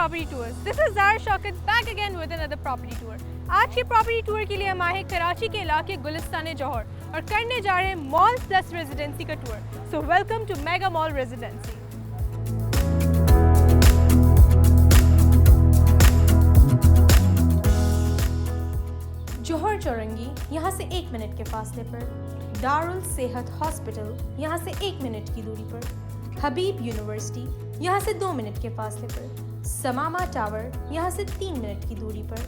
Property Tours. This is Zara Shaukat back again with another property tour. आज की property tour के लिए हम आए हैं कराची के इलाके गुलिस्तान जौहर और करने जा रहे हैं मॉल प्लस रेजिडेंसी का tour. So welcome to Mega mall Residency. Jauhar Chowrangi यहाँ से 1 मिनट के फासले पर, दारुल सेहत हॉस्पिटल यहाँ से 1 मिनट की दूरी पर, हबीब यूनिवर्सिटी यहाँ से 2 मिनट के फासले पर, समामा टावर यहाँ से 3 मिनट की दूरी पर,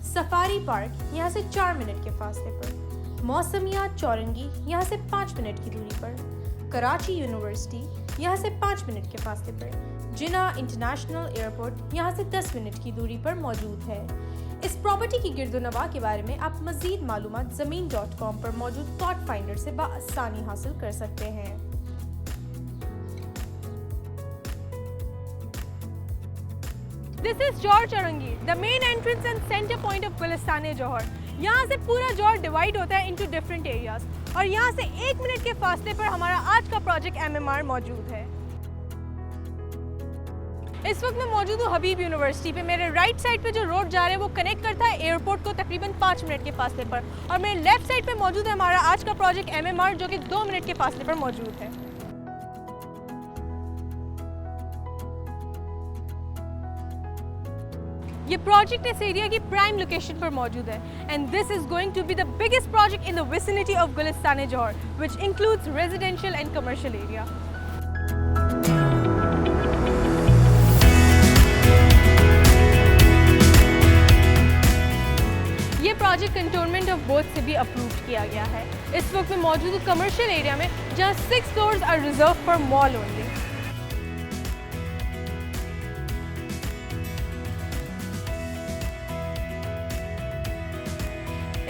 सफारी पार्क यहाँ से 4 मिनट के फासले पर, मौसमिया चौरंगी यहाँ से 5 मिनट की दूरी पर, कराची यूनिवर्सिटी यहाँ से 5 मिनट के फासले पर, जिना इंटरनेशनल एयरपोर्ट यहाँ से 10 मिनट की दूरी पर मौजूद है. इस प्रॉपर्टी की गिरदोनवा के बारे में आप मज़ीद मालूमात ज़मीन.com पर मौजूद प्लॉट फाइंडर से बआसानी हासिल कर सकते हैं. This is Johar Chaurangi, the main entrance and center point of Gulistan जौहर. यहाँ से पूरा जौहर डिवाइड होता है into different areas और यहाँ से 1 मिनट के फासले पर हमारा आज का प्रोजेक्ट MMR मौजूद है. इस वक्त मैं मौजूद हूँ हबीब यूनिवर्सिटी पे. मेरे राइट साइड पे जो रोड जा रहा है वो कनेक्ट करता है एयरपोर्ट को तकरीबन 5 मिनट के फासले पर और मेरे लेफ्ट साइड पे मौजूद है हमारा आज का प्रोजेक्ट MMR जो कि 2 मिनट के फासले पर मौजूद है. ये प्रोजेक्ट इस एरिया की प्राइम लोकेशन पर मौजूद है and this is going to be the biggest project in the vicinity of Gulistan Jauhar which includes residential and commercial area. ये प्रोजेक्ट कंटोनमेंट ऑफ बोथ से भी अप्रूव किया गया है. इस वक्त मैं मौजूद हूँ कमर्शियल एरिया में जहाँ 6 floors are reserved for mall only.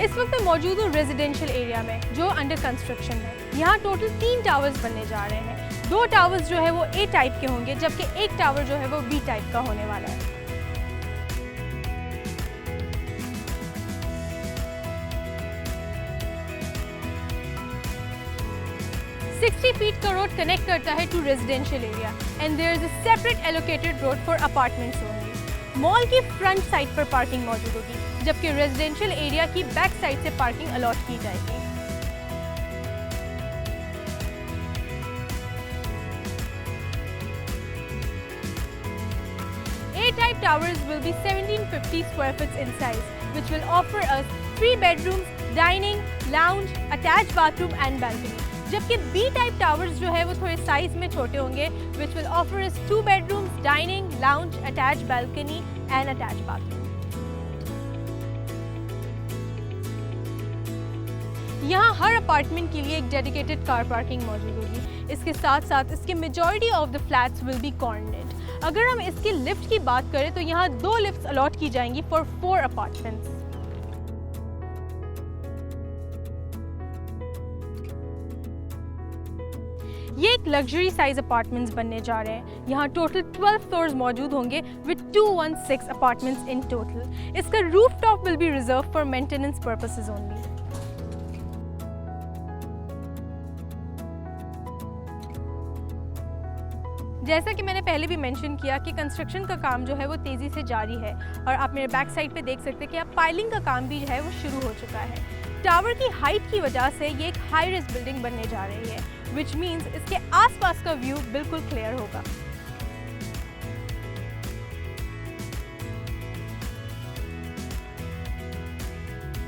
इस वक्त मैं मौजूद हूँ रेजिडेंशियल एरिया में जो अंडर कंस्ट्रक्शन है. यहाँ टोटल 3 टावर्स बनने जा रहे हैं. 2 टावर्स जो है वो A टाइप के होंगे जबकि 1 टावर जो है वो B टाइप का होने वाला है. $60 feet का रोड कनेक्ट करता है to residential area and there is a separate allocated road for apartments only. Mall की फ्रंट साइड पर पार्किंग मौजूद होगी जबकि रेजिडेंशियल एरिया की बैक साइड से पार्किंग अलॉट की जाएगी. A-type towers will be 1750 square feet in size, which will offer us 3 bedrooms, dining, lounge, attached bathroom and balcony. जबकि B-type towers जो है वो थोड़े साइज में छोटे होंगे, which will offer us 2 bedrooms, dining, lounge, attached balcony and attached bathroom. यहाँ हर apartment के लिए एक डेडिकेटेड कार पार्किंग मौजूद होगी. इसके साथ साथ इसके majority of the flats will be cornered. अगर हम इसकी लिफ्ट की बात करें तो यहाँ 2 लिफ्ट्स अलॉट की जाएंगी फॉर 4 अपार्टमेंट्स. ये एक लग्जरी साइज अपार्टमेंट्स बनने जा रहे हैं. यहाँ टोटल 12 फ्लोर्स मौजूद होंगे विद 216 अपार्टमेंट्स इन टोटल. इसका rooftop will be reserve for maintenance purposes only. जैसा कि मैंने पहले भी मेंशन किया कि कंस्ट्रक्शन का काम जो है वो तेज़ी से जारी है और आप मेरे बैक साइड पे देख सकते हैं कि अब पाइलिंग का काम भी जो है वो शुरू हो चुका है. टावर की हाइट की वजह से ये एक हाई राइज बिल्डिंग बनने जा रही है which means इसके आसपास का व्यू बिल्कुल क्लियर होगा.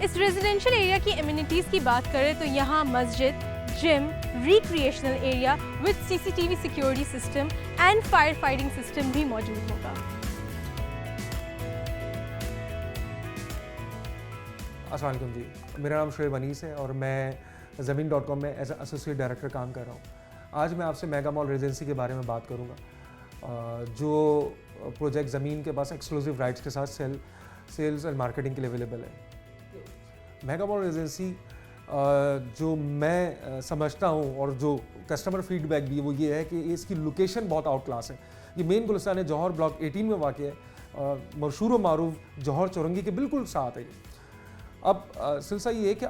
इस रेजिडेंशियल एरिया की एमिनिटीज की बात करें तो यहाँ मस्जिद, gym, recreational area with CCTV security system and fire fighting system भी मौजूद होगा. अस्सलाम वालेकुम जी, मेरा नाम शुएब अनीस है और मैं ज़मीन.com में एज एसोसिएट डायरेक्टर काम कर रहा हूँ. आज मैं आपसे मेगा मॉल रेजिडेंसी के बारे में बात करूँगा जो प्रोजेक्ट ज़मीन के पास एक्सक्लूसिव राइट्स के साथ सेल्स एंड मार्केटिंग के लिए अवेलेबल है. मेगा मॉल रेजिडेंसी जो मैं समझता हूँ और जो कस्टमर फीडबैक भी है वो ये है कि इसकी लोकेशन बहुत आउट क्लास है. ये मेन गुलिस्तान जौहर ब्लॉक 18 में वाक़ है. मशहूर व मारूफ जौहर चौरंगी के बिल्कुल साथ है. अब सिलसिला ये है कि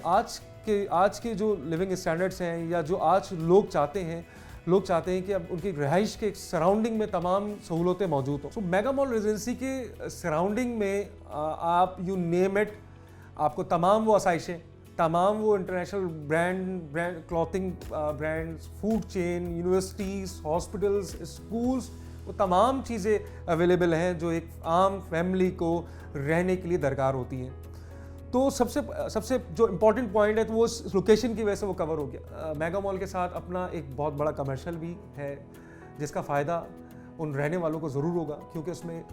आज के जो लिविंग स्टैंडर्ड्स हैं या जो आज लोग चाहते हैं, लोग चाहते हैं कि अब उनकी रिहाइश के सराउंडिंग में तमाम सहूलतें मौजूद हों। सो मेगा मॉल रेजिडेंसी के सराउंडिंग में आप यू नेम इट, आपको तमाम वो आसाइशें, तमाम वो international brand clothing brands, food chain, universities, hospitals, schools, वो तमाम चीज़ें अवेलेबल हैं जो एक आम फैमिली को रहने के लिए दरकार होती हैं। तो सबसे जो इम्पॉर्टेंट पॉइंट है तो वो इस लोकेशन की वजह से वो कवर हो गया। मेगा मॉल के साथ अपना एक बहुत बड़ा कमर्शियल भी है जिसका फ़ायदा उन रहने वालों को ज़रूर होगा, क्योंकि उसमें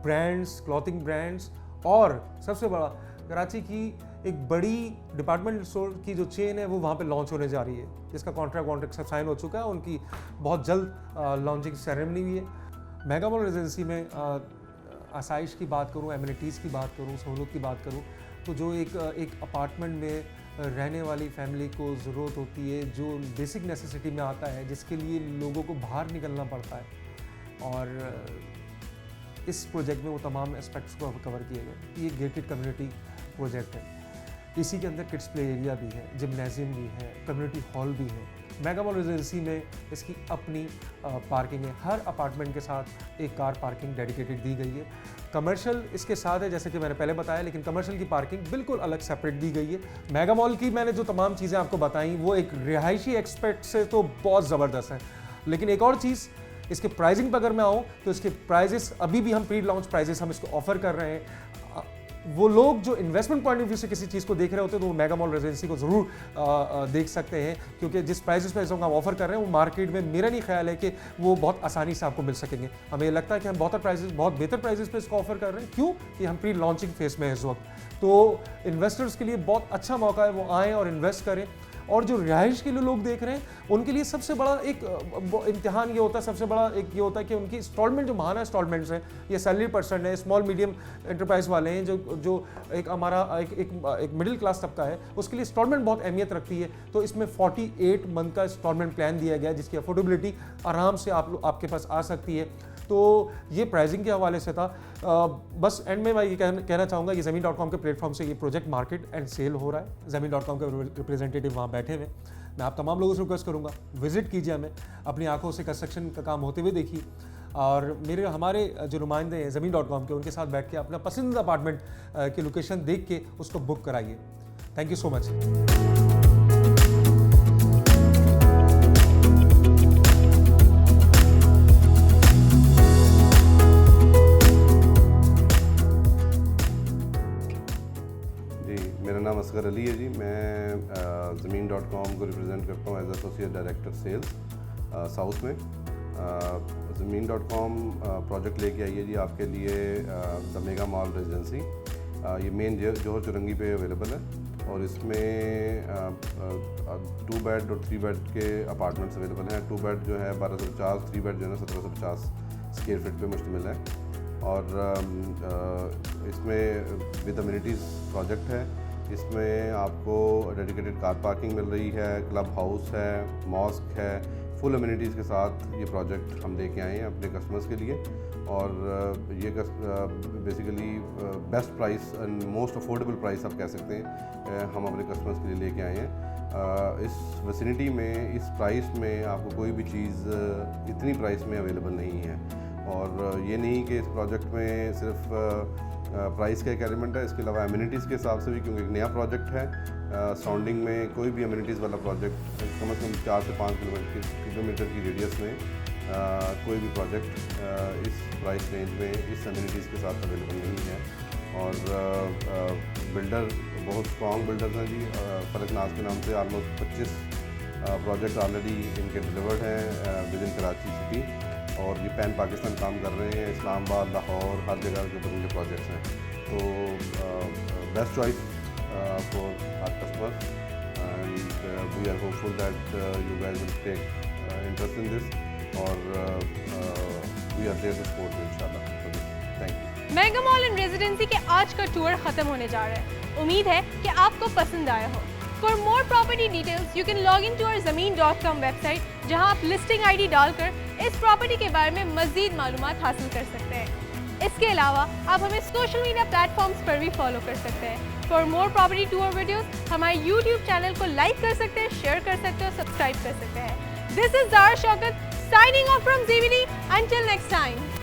ब्रांड्स, क्लॉथिंग ब्रांड्स और सबसे बड़ा कराची की एक बड़ी डिपार्टमेंट स्टोर की जो चेन है वो वहाँ पे लॉन्च होने जा रही है, जिसका कॉन्ट्रैक्ट सब साइन हो चुका है। उनकी बहुत जल्द लॉन्चिंग सेरेमनी भी है। मेगा मॉल रेजिडेंसी में आसाइश की बात करूँ, एमिनिटीज़ की बात करूँ, सहूलत की बात करूँ, तो जो एक अपार्टमेंट में रहने वाली फैमिली को ज़रूरत होती है, जो बेसिक नेसेसिटी में आता है, जिसके लिए लोगों को बाहर निकलना पड़ता है, और इस प्रोजेक्ट में वो तमाम एस्पेक्ट्स को कवर किए गए। ये गेटेड कम्युनिटी प्रोजेक्ट है। इसी के अंदर किड्स प्ले एरिया भी है, जिम्नेजियम भी है, कम्युनिटी हॉल भी है। मेगा मॉल रेजिडेंसी में इसकी अपनी पार्किंग है। हर अपार्टमेंट के साथ एक कार पार्किंग डेडिकेटेड दी गई है। कमर्शियल इसके साथ है, जैसे कि मैंने पहले बताया, लेकिन कमर्शियल की पार्किंग बिल्कुल अलग सेपरेट दी गई है। मेगा मॉल की मैंने जो तमाम चीज़ें आपको बताई वो एक रिहायशी एक्सपेक्ट से तो बहुत ज़बरदस्त है, लेकिन एक और चीज़, इसके प्राइसिंग पर अगर मैं आऊँ तो इसके प्राइजेस अभी भी हम प्री लॉन्च प्राइजेस हम इसको ऑफर कर रहे हैं। वो लोग जो इन्वेस्टमेंट पॉइंट ऑफ व्यू से किसी चीज़ को देख रहे होते हैं तो वो मेगा मॉल रेजिडेंसी को ज़रूर देख सकते हैं, क्योंकि जिस प्राइसेस पे हम ऑफर कर रहे हैं वो मार्केट में मेरा नहीं ख्याल है कि वो बहुत आसानी से आपको मिल सकेंगे। हमें लगता है कि हम बहुत बेहतर प्राइसेस पे इसको ऑफर कर रहे हैं। क्यों? कि हम प्री लॉन्चिंग फेज में हैं इस वक्त। तो इन्वेस्टर्स के लिए बहुत अच्छा मौका है, वो आएँ और इन्वेस्ट करें। और जो रिहाइश के लिए लोग देख रहे हैं उनके लिए सबसे बड़ा एक इम्तिहान ये होता है, सबसे बड़ा एक ये होता है कि उनकी इंस्टॉलमेंट जो महाना इंस्टॉलमेंट्स हैं, ये सैलरी पर्सन है, स्मॉल मीडियम एंटरप्राइज वाले हैं, जो एक हमारा एक मिडिल क्लास तबका है, उसके लिए इंस्टॉलमेंट बहुत अहमियत रखती है। तो इसमें 48 मंथ का इंस्टॉलमेंट प्लान दिया गया है, जिसकी अफोर्डेबिलिटी आराम से आपके पास आ सकती है। तो ये प्राइसिंग के हवाले से था। बस एंड में मैं ये कहना चाहूँगा कि ज़मीन.com के प्लेटफॉर्म से ये प्रोजेक्ट मार्केट एंड सेल हो रहा है। ज़मीन.com के रिप्रेजेंटेटिव वहाँ बैठे हुए। मैं आप तमाम लोगों से रिक्वेस्ट करूँगा, विजिट कीजिए हमें, अपनी आंखों से कंस्ट्रक्शन का काम होते हुए देखिए, और हमारे जो नुमाइंदे हैं ज़मीन.com के, उनके साथ बैठ के अपना पसंदीदा अपार्टमेंट की लोकेशन देख के उसको बुक कराइए। Thank you so much. मेरा नाम असगर अली है जी। मैं ज़मीन.com को रिप्रेजेंट करता हूँ as associate director sales south में। ज़मीन.com प्रोजेक्ट लेके आई है जी आपके लिए द मेगा मॉल रेजिडेंसी। ये मेन जौहर चुरंगी पे अवेलेबल है, और इसमें 2 बेड और 3 बेड के अपार्टमेंट्स अवेलेबल हैं। 2 बेड जो है 1250, 3 बेड जो है 1750 स्क्वायर फीट पे मुश्तमिल है, और इसमें विद अम्यूनिटीज़ प्रोजेक्ट है। इसमें आपको डेडिकेटेड कार पार्किंग मिल रही है, क्लब हाउस है, मॉस्क है, फुल अम्यूनिटीज़ के साथ ये प्रोजेक्ट हम लेके आए हैं अपने कस्टमर्स के लिए। और ये basically best price and most affordable price आप कह सकते हैं हम अपने कस्टमर्स के लिए लेके आए हैं। इस विसिनिटी में, इस प्राइस में आपको कोई भी चीज़ इतनी प्राइस में अवेलेबल नहीं है। और ये नहीं कि इस प्रोजेक्ट में सिर्फ प्राइस का एक एलिमेंट है, इसके अलावा एमिनिटीज़ के हिसाब से भी, क्योंकि एक नया प्रोजेक्ट है। सराउंडिंग में कोई भी एमिनिटीज़ वाला प्रोजेक्ट कम से कम 4 से 5 किलोमीटर की रेडियस में कोई भी प्रोजेक्ट इस प्राइस रेंज में इस एमिनिटीज़ के साथ अवेलेबल नहीं है। और बिल्डर बहुत स्ट्रॉन्ग बिल्डर्स हैं जी। फलकनाज के नाम से ऑलमोस्ट 25 प्रोजेक्ट ऑलरेडी इनके डिलीवर्ड हैं विद इन कराची सिटी, और ये पैन पाकिस्तान काम कर रहे हैं। इस्लामाबाद, लाहौर, हर जगह के ऊपर उनके प्रोजेक्ट्स हैं। तो best choice for our customers, and we are hopeful that you guys will take interest in this, और we are there to support you इंशाल्लाह। Thank you. Mega Mall and Residency के आज का टूर खत्म होने जा रहा है। उम्मीद है कि आपको पसंद आया हो। For more property details, you can log into our Zameen.com website, जहां आप लिस्टिंग आईडी डालकर इस प्रॉपर्टी के बारे में मज़ीद मालूमात हासिल कर सकते हैं। इसके अलावा आप हमें सोशल मीडिया प्लेटफॉर्म्स पर भी फॉलो कर सकते हैं। For more property tour videos, हमारे YouTube चैनल को लाइक कर सकते हैं, शेयर कर सकते हैं और सब्सक्राइब कर सकते हैं। This is Zara Shaukat signing off from ZBD. Until next time.